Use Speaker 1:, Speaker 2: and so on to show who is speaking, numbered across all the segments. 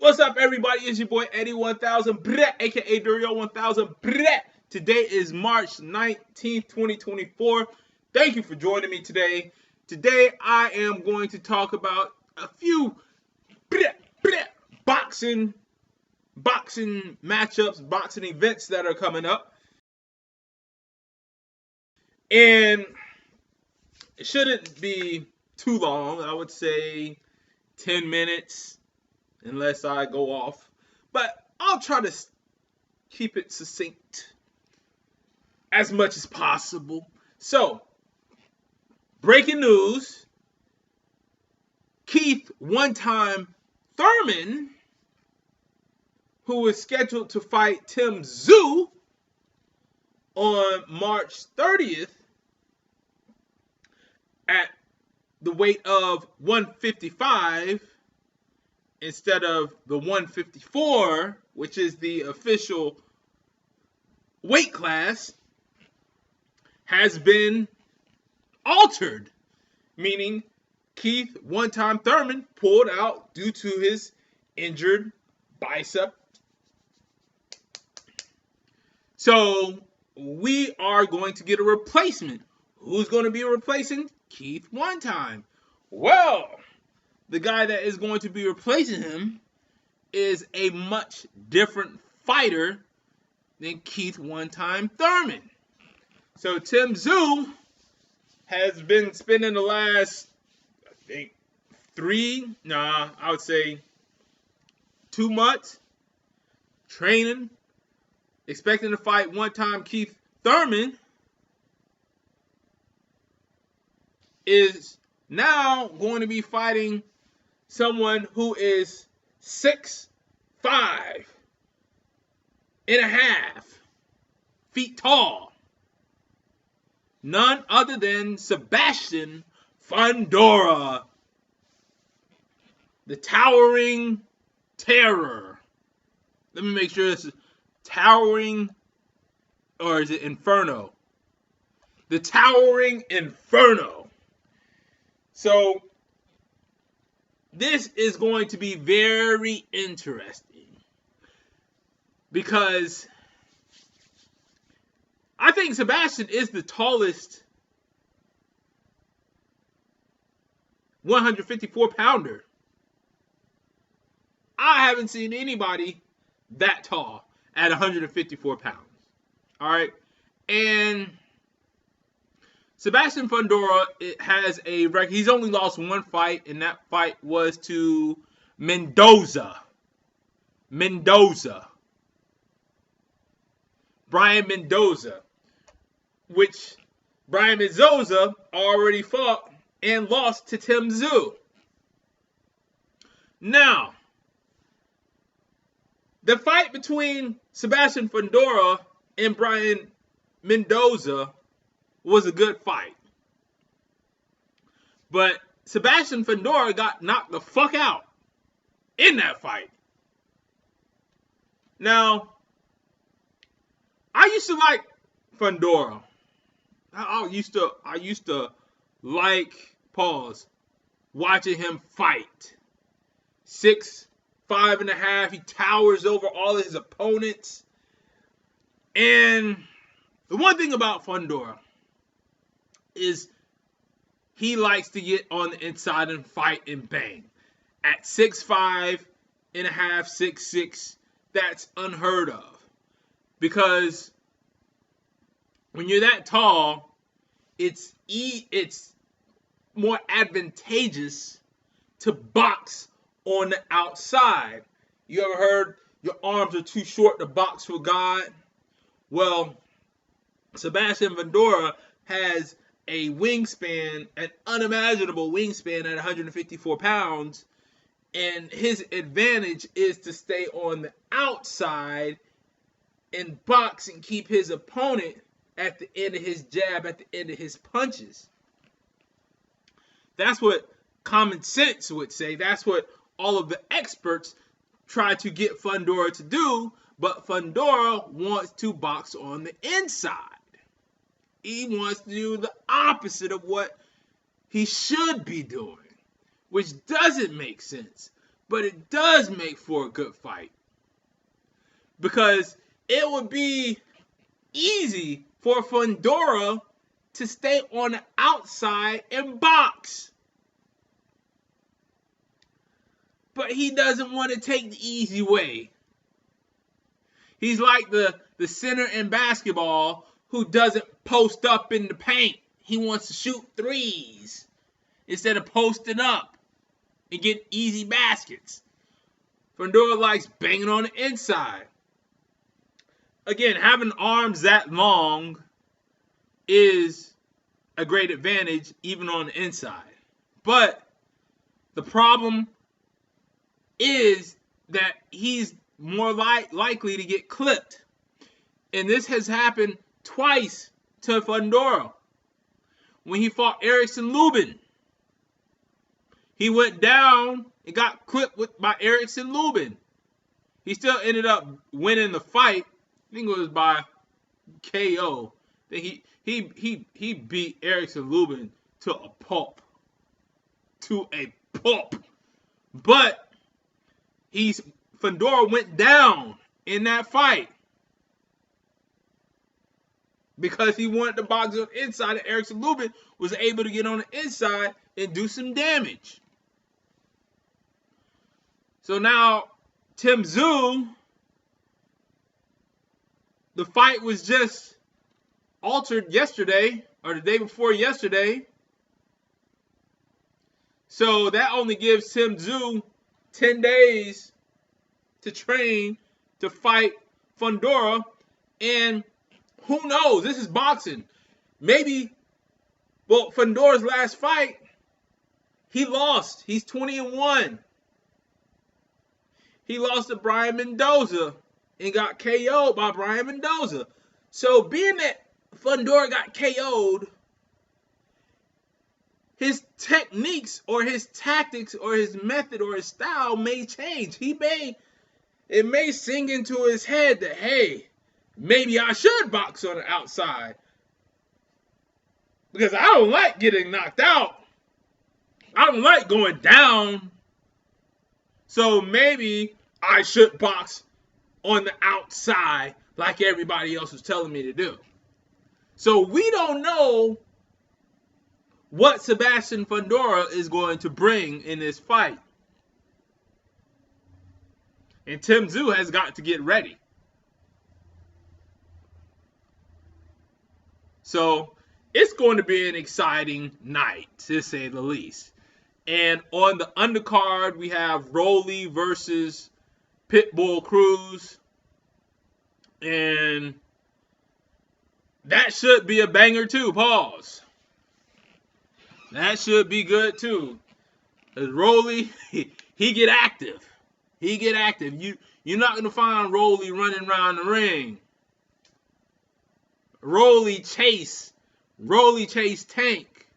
Speaker 1: What's up, everybody? It's your boy Eddie 1000, aka Durio 1000. Today is March 19th, 2024. Thank you for joining me today. Today, I am going to talk about a few boxing matchups, boxing events that are coming up. And it shouldn't be too long. I would say 10 minutes, unless I go off. But I'll try to keep it succinct as much as possible. So, breaking news. Keith one-time Thurman, who is scheduled to fight Tim Tszyu on March 30th at the weight of 155 instead of the 154, which is the official weight class, has been altered, meaning Keith one-time Thurman pulled out due to his injured bicep. So we are going to get a replacement. Who's going to be replacing Keith one-time? Well, the guy that is going to be replacing him is a much different fighter than Keith one-time Thurman. So Tim Tszyu has been spending the last, I think, 2 months training, expecting to fight one-time Keith Thurman, is now going to be fighting someone who is 6'5" and a half feet tall. None other than Sebastian Fundora, the towering terror. Let me make sure this is towering, or is it Inferno? The towering Inferno. So this is going to be very interesting because I think Sebastian is the tallest 154-pounder. I haven't seen anybody that tall at 154 pounds. All right. And Sebastian Fundora has a record. He's only lost one fight, and that fight was to Mendoza. Brian Mendoza. Which Brian Mendoza already fought and lost to Tim Tszyu. Now, the fight between Sebastian Fundora and Brian Mendoza was a good fight. But Sebastian Fundora got knocked the fuck out in that fight. Now, I used to like Fundora. I used to like watching him fight. 6'5" and a half. He towers over all his opponents. And the one thing about Fundora is he likes to get on the inside and fight and bang. At 6'5" and a half, 6'6", that's unheard of. Because when you're that tall, it's more advantageous to box on the outside. You ever heard your arms are too short to box with God? Well, Sebastian Fundora has a wingspan, an unimaginable wingspan at 154 pounds, and his advantage is to stay on the outside and box and keep his opponent at the end of his jab, at the end of his punches. That's what common sense would say. That's what all of the experts try to get Fundora to do, but Fundora wants to box on the inside. He wants to do the opposite of what he should be doing, which doesn't make sense. But it does make for a good fight. Because it would be easy for Fundora to stay on the outside and box. But he doesn't want to take the easy way. He's like the center in basketball who doesn't post up in the paint. He wants to shoot threes instead of posting up and get easy baskets. Fundora likes banging on the inside. Again, having arms that long is a great advantage even on the inside. But the problem is that he's more likely to get clipped. And this has happened twice to Fundora. When he fought Erickson Lubin, he went down and got clipped by Erickson Lubin. He still ended up winning the fight. I think it was by KO. He beat Erickson Lubin to a pulp. But Fundora went down in that fight because he wanted to box on the inside, and Erickson Lubin was able to get on the inside and do some damage. So now Tim Tszyu, the fight was just altered yesterday or the day before yesterday. So that only gives Tim Tszyu 10 days to train to fight Fundora. And who knows? This is boxing. Maybe, well, Fundora's last fight, he lost. He's 20-1. He lost to Brian Mendoza and got KO'd by Brian Mendoza. So being that Fundora got KO'd, his techniques or his tactics or his method or his style may change. It may sink into his head that, hey, maybe I should box on the outside. Because I don't like getting knocked out. I don't like going down. So maybe I should box on the outside like everybody else was telling me to do. So we don't know what Sebastian Fundora is going to bring in this fight. And Tim Tszyu has got to get ready. So it's going to be an exciting night, to say the least. And on the undercard, we have Rolly versus Pitbull Cruz. And that should be a banger too. Pause. That should be good too. Because Rolly, he get active. He get active. You're not going to find Rolly running around the ring. Rolly chase Tank.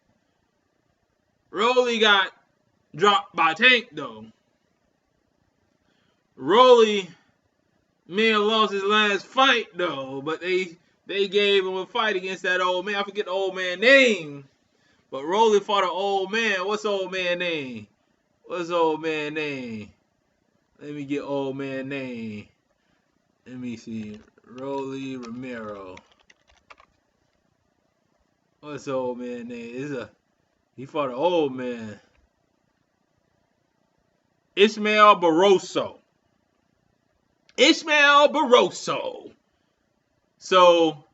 Speaker 1: Rolly got dropped by Tank though. Rolly may have lost his last fight though, but they gave him a fight against that old man. I forget the old man's name. But Rolly fought an old man. What's the old man's name? What's the old man's name? Let me get old man's name. Let me see. Rolly Romero. What's the old man's name? He fought an old man. Ismael Barroso. So,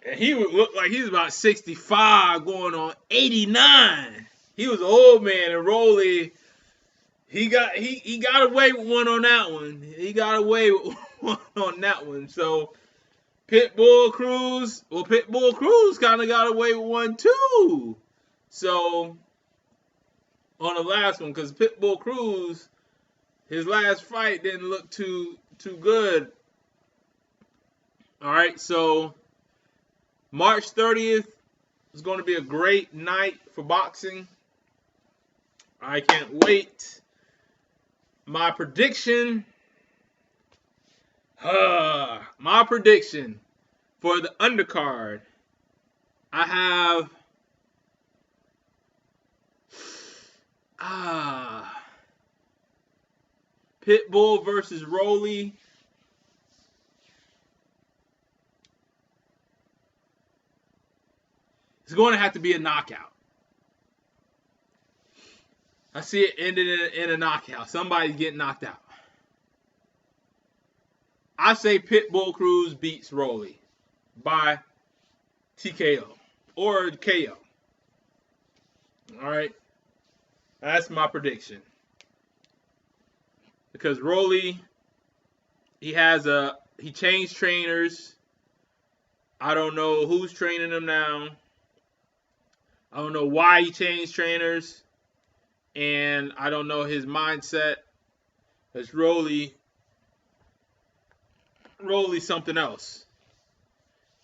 Speaker 1: and he would look like he's about 65 going on 89. He was an old man, and Rolly, he got away with one on that one. He got away with one on that one. So Pitbull Cruz kind of got away with one too. So on the last one, because Pitbull Cruz, his last fight didn't look too good. All right, so March 30th is going to be a great night for boxing. I can't wait. My prediction for the undercard, I have Pitbull versus Rolly. It's going to have to be a knockout. I see it ended in a knockout. Somebody's getting knocked out. I say Pitbull Cruz beats Rolly by TKO or KO. All right. That's my prediction. Because Rolly, he changed trainers. I don't know who's training him now. I don't know why he changed trainers. And I don't know his mindset. Because Rolly's something else.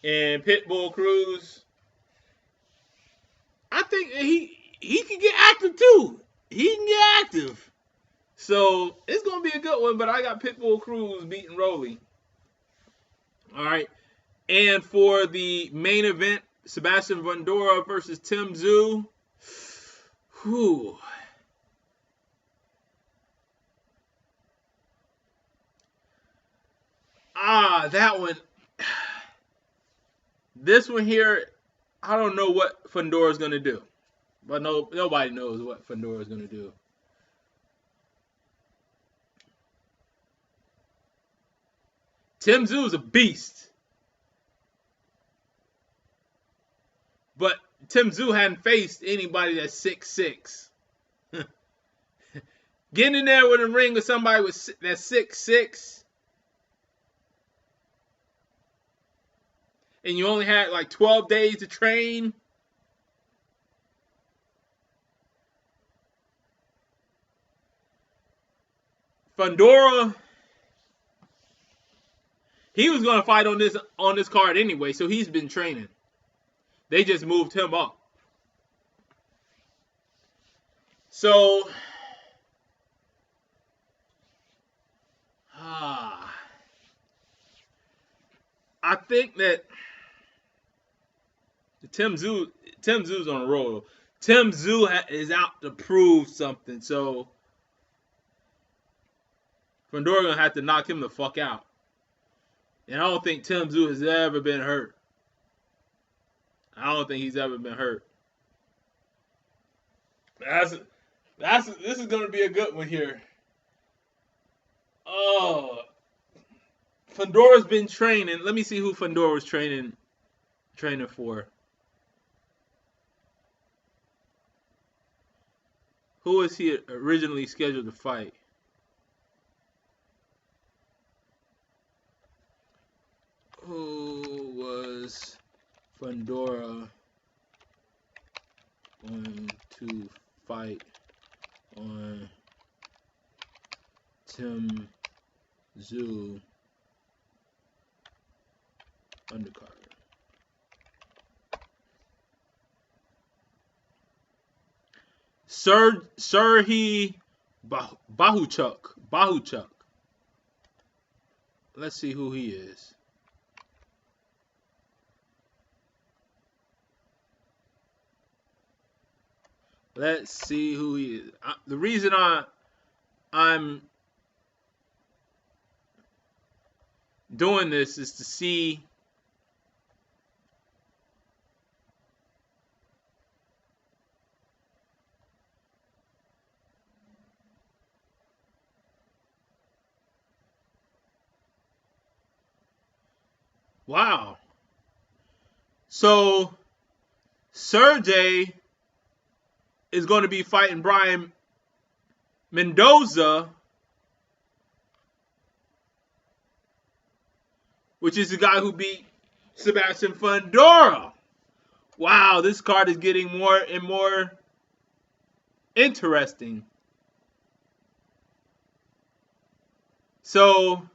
Speaker 1: And Pitbull Cruz, I think he can get active too. He can get active. So it's gonna be a good one, but I got Pitbull Cruz beating Rolly. All right. And for the main event, Sebastian Fundora versus Tim Tszyu. Whew. That one. This one here, I don't know what Fundora's gonna do. But nobody knows what Fundora's gonna do. Tim Tszyu is a beast. But Tim Tszyu hadn't faced anybody that's 6'6". Getting in there with a ring with somebody that's 6'6", and you only had like 12 days to train. Fundora, he was going to fight on this card anyway, so he's been training. They just moved him up. So, I think that Tim Tszyu's on a roll. Tim Tszyu is out to prove something, so Fundora gonna have to knock him the fuck out. And I don't think Tim Tszyu has ever been hurt. I don't think he's ever been hurt. This is gonna be a good one here. Oh, Fundora's been training. Let me see who Fundora was training for. Who was he originally scheduled to fight? Who was Fundora going to fight on Tim Tszyu undercard? Serhii Bahuchuk. Let's see who he is. Let's see who he is. The reason I'm doing this is to see wow. So Sergey is going to be fighting Brian Mendoza, which is the guy who beat Sebastian Fundora. Wow, this card is getting more and more interesting. So,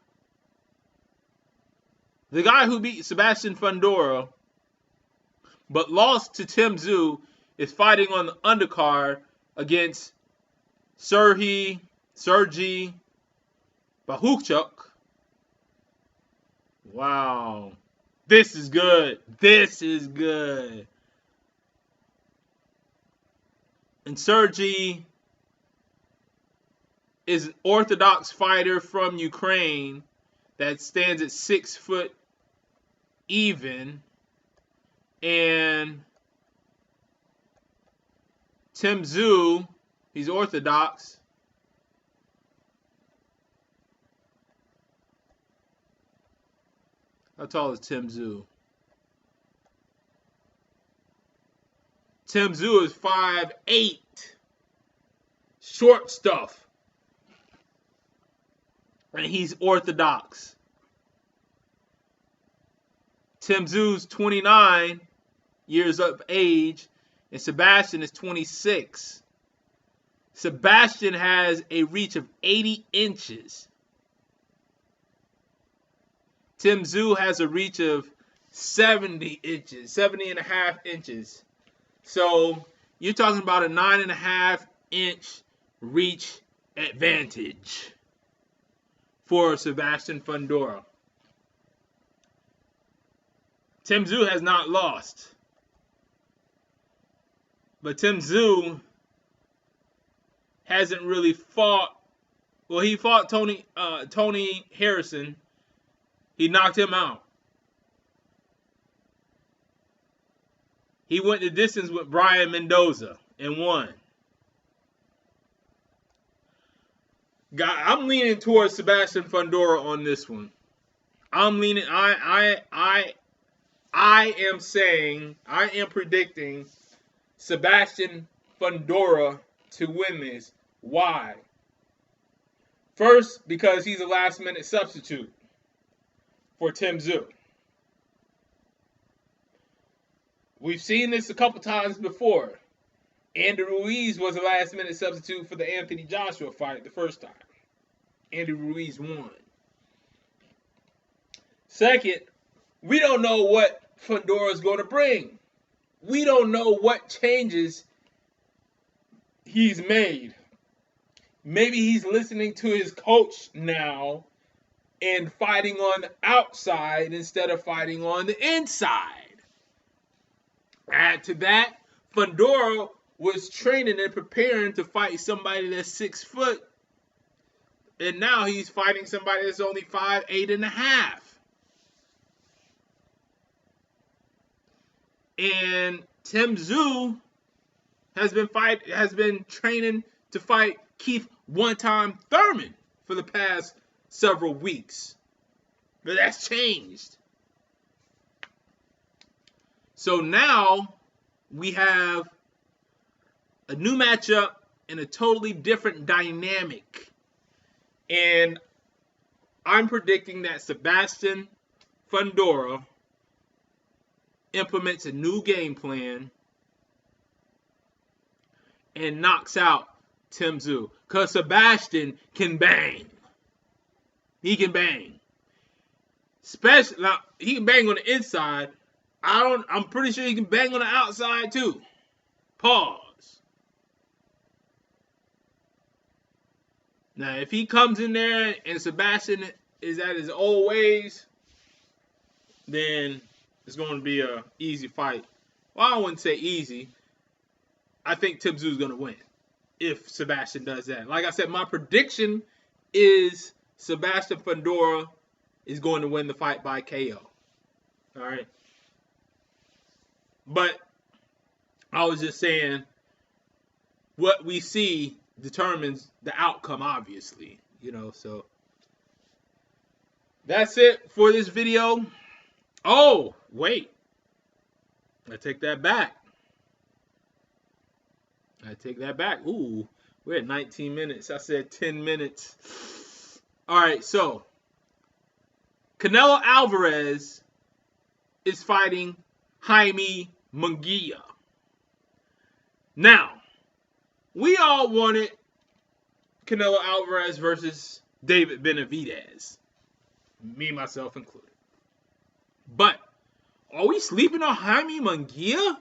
Speaker 1: the guy who beat Sebastian Fundora but lost to Tim Tszyu is fighting on the undercard against Serhii Bahuchuk. Wow. This is good. This is good. And Serhii is an Orthodox fighter from Ukraine that stands at 6 foot even. And Tim Tszyu, he's Orthodox. How tall is Tim Tszyu? Tim Tszyu is 5'8". Short stuff. And he's Orthodox. Tim Tszyu is 29 years of age, and Sebastian is 26. Sebastian has a reach of 80 inches. Tim Tszyu has a reach of 70 inches, 70 and a half inches. So you're talking about a 9.5 inch reach advantage for Sebastian Fundora. Tim Tszyu has not lost. But Tim Tszyu hasn't really fought. Well, he fought Tony Harrison. He knocked him out. He went the distance with Brian Mendoza and won. I'm leaning towards Sebastian Fundora on this one. I'm leaning. I am predicting Sebastian Fundora to win this. Why? First, because he's a last-minute substitute for Tim Tszyu. We've seen this a couple times before. Andy Ruiz was a last-minute substitute for the Anthony Joshua fight the first time. Andy Ruiz won. Second, we don't know what Fundora is going to bring. We don't know what changes he's made. Maybe he's listening to his coach now and fighting on the outside instead of fighting on the inside. Add to that, Fundora was training and preparing to fight somebody that's 6 foot. And now he's fighting somebody that's only 5'8" and a half. And Tim Tszyu has been training to fight Keith one-time Thurman for the past several weeks. But that's changed. So now we have a new matchup and a totally different dynamic. And I'm predicting that Sebastian Fundora implements a new game plan and knocks out Tim Tszyu. Because Sebastian can bang. He can bang. Especially, now, he can bang on the inside. I'm pretty sure he can bang on the outside too. Pause. Now, if he comes in there and Sebastian is at his old ways, then it's going to be an easy fight. Well, I wouldn't say easy. I think Tim Tszyu is going to win if Sebastian does that. Like I said, my prediction is Sebastian Fundora is going to win the fight by KO. All right. But I was just saying, what we see determines the outcome, obviously. So that's it for this video. Oh, wait. I take that back. Ooh, we're at 19 minutes. I said 10 minutes. All right, so Canelo Alvarez is fighting Jaime Munguia. Now, we all wanted Canelo Alvarez versus David Benavidez. Me, myself included. But are we sleeping on Jaime Munguia?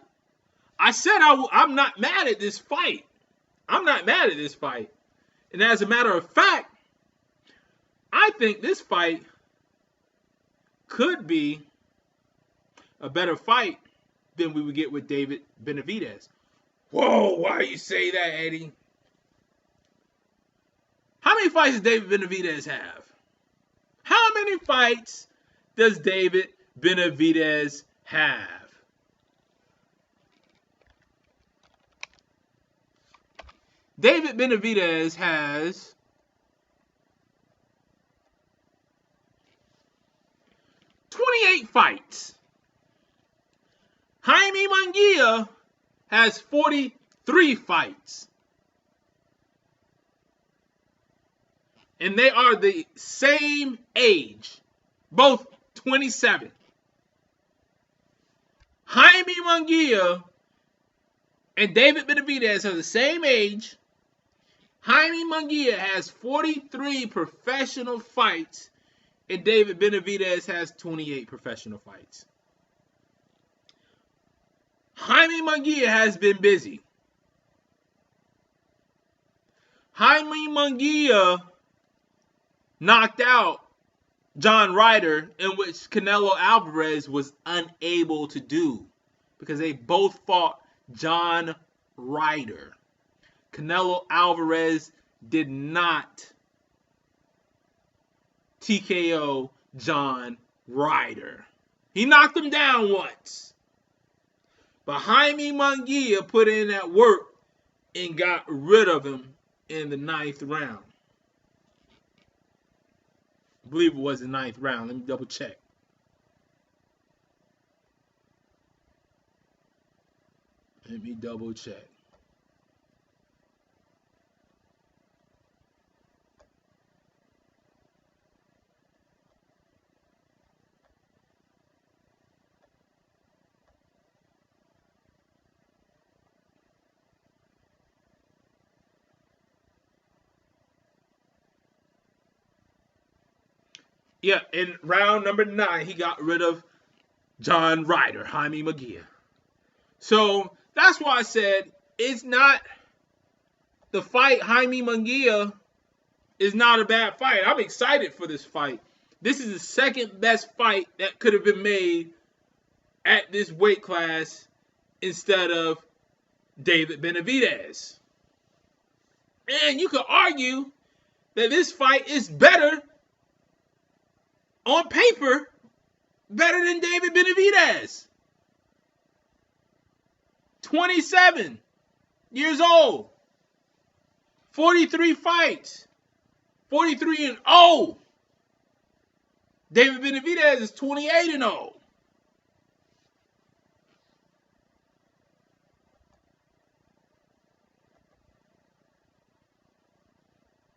Speaker 1: I said I'm not mad at this fight. And as a matter of fact, I think this fight could be a better fight than we would get with David Benavidez. Whoa, why you say that, Eddie? How many fights does David Benavidez have? How many fights does David Benavidez have? David Benavidez has 28 fights. Jaime Munguia has 43 fights. And they are the same age, both 27. Jaime Munguia and David Benavidez are the same age. Jaime Munguia has 43 professional fights, and David Benavidez has 28 professional fights. Jaime Munguia has been busy. Jaime Munguia knocked out John Ryder, in which Canelo Alvarez was unable to do, because they both fought John Ryder. Canelo Alvarez did not TKO John Ryder. He knocked him down once. But Jaime Munguia put in that work and got rid of him in the 9th round. I believe it was the 9th round. Let me double check. Let me double check. Yeah, in round number 9, he got rid of John Ryder, Jaime Munguia. So that's why I said it's not the fight. Jaime Munguia is not a bad fight. I'm excited for this fight. This is the second best fight that could have been made at this weight class instead of David Benavidez. And you could argue that this fight is better on paper, better than David Benavidez. 27 years old. 43 fights. 43-0. David Benavidez is 28-0.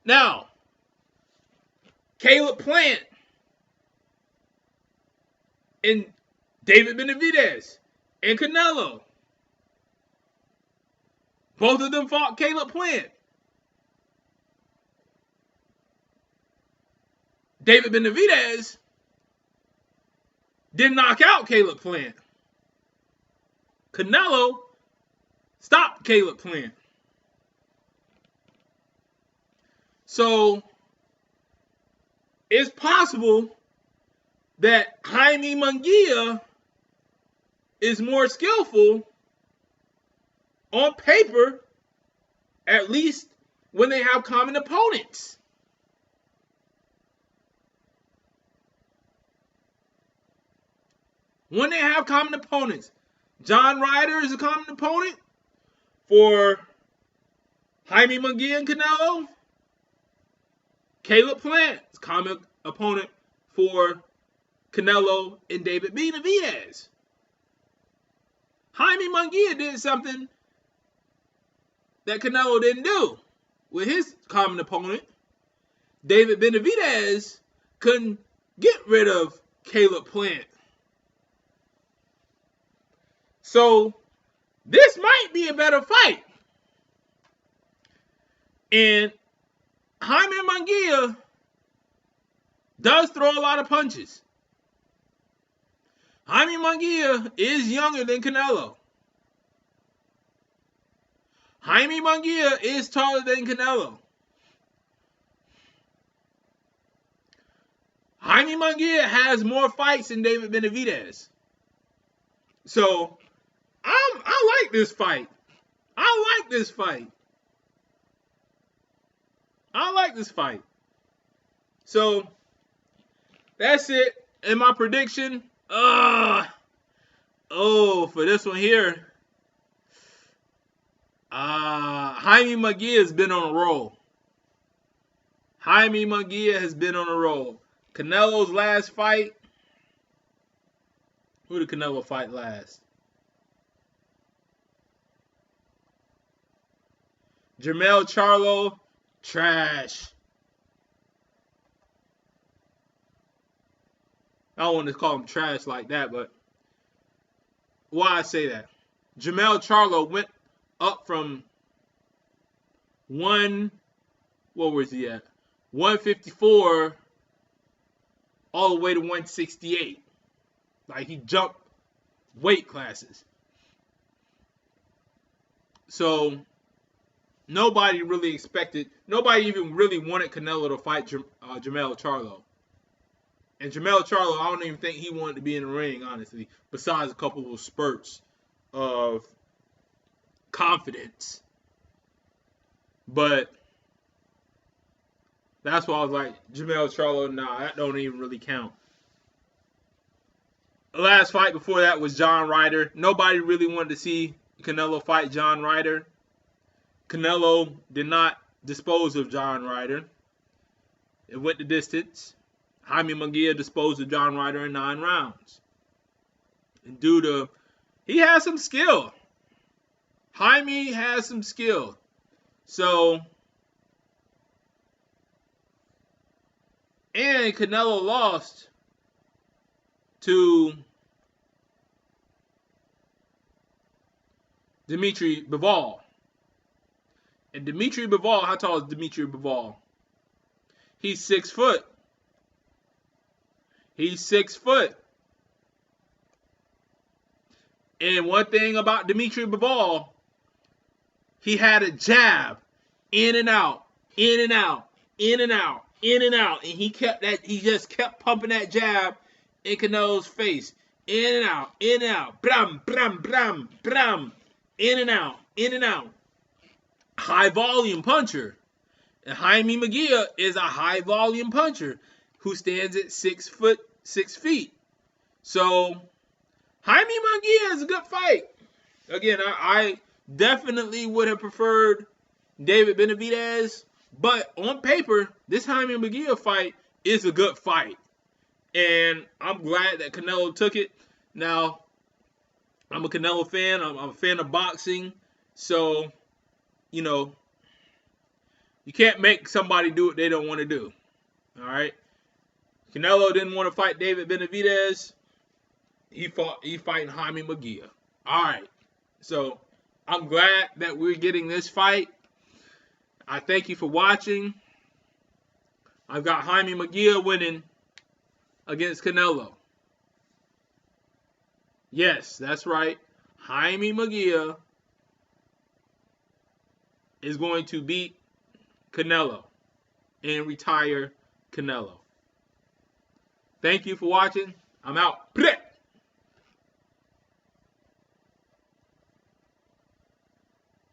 Speaker 1: Now, Caleb Plant and David Benavidez and Canelo. Both of them fought Caleb Plant. David Benavidez didn't knock out Caleb Plant. Canelo stopped Caleb Plant. So it's possible that Jaime Munguia is more skillful on paper, at least when they have common opponents. When they have common opponents. John Ryder is a common opponent for Jaime Munguia and Canelo. Caleb Plant is a common opponent for Canelo and David Benavidez. Jaime Munguia did something that Canelo didn't do with his common opponent. David Benavidez couldn't get rid of Caleb Plant. So this might be a better fight. And Jaime Munguia does throw a lot of punches. Jaime Munguia is younger than Canelo. Jaime Munguia is taller than Canelo. Jaime Munguia has more fights than David Benavidez. So I like this fight. I I like this fight. So that's it. And my prediction, for this one here, Jaime Munguia has been on a roll. Jaime Munguia has been on a roll. Canelo's last fight. Who did Canelo fight last? Jermell Charlo, trash. I don't want to call him trash like that, but why I say that? Jermell Charlo went up from what was he at? 154 all the way to 168. Like, he jumped weight classes. So nobody even really wanted Canelo to fight Jermell Charlo. And Jermell Charlo, I don't even think he wanted to be in the ring, honestly, besides a couple of spurts of confidence. But that's why I was like, Jermell Charlo, nah, that don't even really count. The last fight before that was John Ryder. Nobody really wanted to see Canelo fight John Ryder. Canelo did not dispose of John Ryder. It went the distance. Jaime Munguia disposed of John Ryder in 9 rounds. And he has some skill. Jaime has some skill. So, and Canelo lost to Dimitri Bivol. And Dimitri Bivol, how tall is Dimitri Bivol? He's 6 foot. He's 6 foot. And one thing about Dimitri Bivol, he had a jab in and out, in and out, in and out, in and out. And he just kept pumping that jab in Canelo's face. In and out, in and out. Bram, bram, bram, bram. In and out, in and out. High volume puncher. And Jaime Munguia is a high volume puncher who stands at 6 feet. So Jaime Munguia is a good fight. Again, I definitely would have preferred David Benavidez, but on paper, this Jaime Munguia fight is a good fight. And I'm glad that Canelo took it. Now, I'm a Canelo fan. I'm a fan of boxing. So, you can't make somebody do what they don't want to do. All right? Canelo didn't want to fight David Benavidez. He fighting Jaime Munguia. All right. So, I'm glad that we're getting this fight. I thank you for watching. I've got Jaime Munguia winning against Canelo. Yes, that's right. Jaime Munguia is going to beat Canelo and retire Canelo. Thank you for watching. I'm out.